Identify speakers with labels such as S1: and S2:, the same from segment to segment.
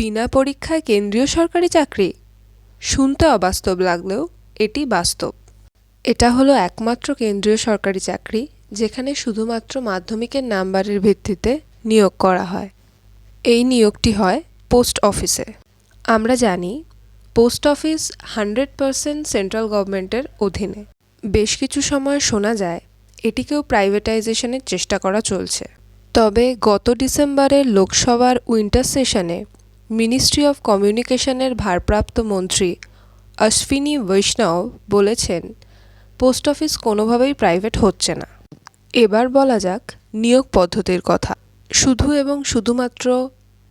S1: বিনা পরীক্ষায় কেন্দ্রীয় সরকারি চাকরি শুনতে অবাস্তব লাগলেও এটি বাস্তব। এটা হলো একমাত্র কেন্দ্রীয় সরকারি চাকরি যেখানে শুধুমাত্র মাধ্যমিকের নাম্বারের ভিত্তিতে নিয়োগ করা হয়। এই নিয়োগটি হয় পোস্ট অফিসে। আমরা জানি পোস্ট অফিস 100% সেন্ট্রাল গভর্নমেন্টের অধীনে। বেশ কিছু সময় শোনা যায় এটিকেও প্রাইভেটাইজেশনের চেষ্টা করা চলছে। তবে গত ডিসেম্বরের লোকসভার উইন্টার সেশনে মিনিস্ট্রি অফ কমিউনিকেশনের ভারপ্রাপ্ত মন্ত্রী অশ্বিনী বৈষ্ণব বলেছেন পোস্ট অফিস কোনোভাবেই প্রাইভেট হচ্ছে না। এবার বলা যাক নিয়োগ পদ্ধতির কথা। শুধু এবং শুধুমাত্র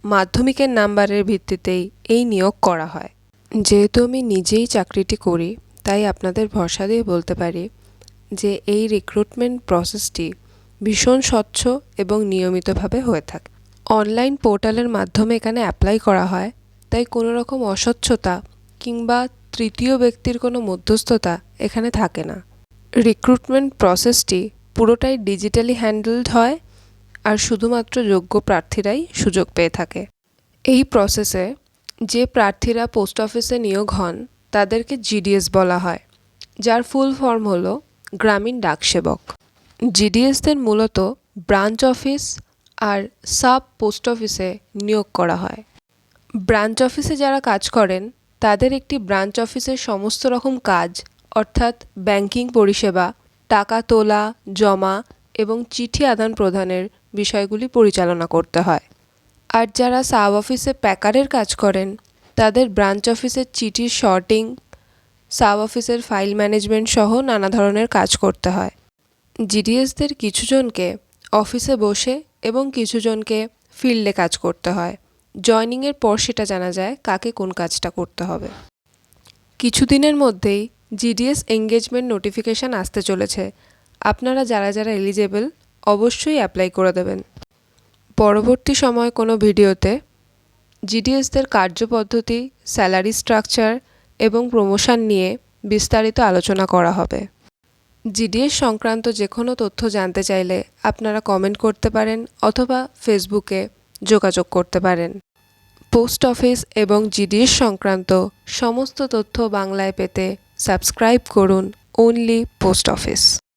S1: মাধ্যমিকের নাম্বারের ভিত্তিতেই এই নিয়োগ করা হয়। যেহেতু আমি নিজেই চাকরিটি করি তাই আপনাদের ভরসা দিয়ে বলতে পারি যে এই রিক্রুটমেন্ট প্রসেসটি ভীষণ স্বচ্ছ এবং নিয়মিতভাবে হয়ে থাকে। অনলাইন পোর্টালের মাধ্যমে এখানে অ্যাপ্লাই করা হয়, তাই কোনো রকম অস্বচ্ছতা কিংবা তৃতীয় ব্যক্তির কোনো মধ্যস্থতা এখানে থাকে না। রিক্রুটমেন্ট প্রসেসটি পুরোটাই ডিজিটালি হ্যান্ডেলড হয় আর শুধুমাত্র যোগ্য প্রার্থীরাই সুযোগ পেয়ে থাকে। এই প্রসেসে যে প্রার্থীরা পোস্ট অফিসে নিয়োগ হন তাদেরকে জিডিএস বলা হয়, যার ফুল ফর্ম হলো গ্রামীণ ডাকসেবক। জিডিএসদের মূলত ব্রাঞ্চ অফিস আর সাব পোস্ট অফিসে নিয়োগ করা হয়। ব্রাঞ্চ অফিসে যারা কাজ করেন তাদের একটি ব্রাঞ্চ অফিসের সমস্ত রকম কাজ অর্থাৎ ব্যাংকিং পরিষেবা, টাকা তোলা, জমা এবং চিঠি আদান প্রদানের বিষয়গুলি পরিচালনা করতে হয়। আর যারা সাব অফিসে প্যাকারের কাজ করেন তাদের ব্রাঞ্চ অফিসের চিঠির শর্টিং, সাব অফিসের ফাইল ম্যানেজমেন্ট সহ নানা ধরনের কাজ করতে হয়। জিডিএসদের কিছুজনকে অফিসে বসে এবং কিছুজনকে ফিল্ডে কাজ করতে হয়। জয়নিংয়ের পর সেটা জানা যায় কাকে কোন কাজটা করতে হবে। কিছুদিনের মধ্যেই জিডিএস এঙ্গেজমেন্ট নোটিফিকেশান আসতে চলেছে। আপনারা যারা যারা এলিজেবল অবশ্যই অ্যাপ্লাই করে দেবেন। পরবর্তী সময় কোনো ভিডিওতে জিডিএসদের কার্যপদ্ধতি, স্যালারি স্ট্রাকচার এবং প্রমোশন নিয়ে বিস্তারিত আলোচনা করা হবে। জিডিএস সংক্রান্ত যে কোনো তথ্য জানতে চাইলে আপনারা কমেন্ট করতে পারেন অথবা ফেসবুকে যোগাযোগ করতে পারেন। পোস্ট অফিস এবং জিডিএস সংক্রান্ত সমস্ত তথ্য বাংলায় পেতে সাবস্ক্রাইব করুন অনলি পোস্ট অফিস।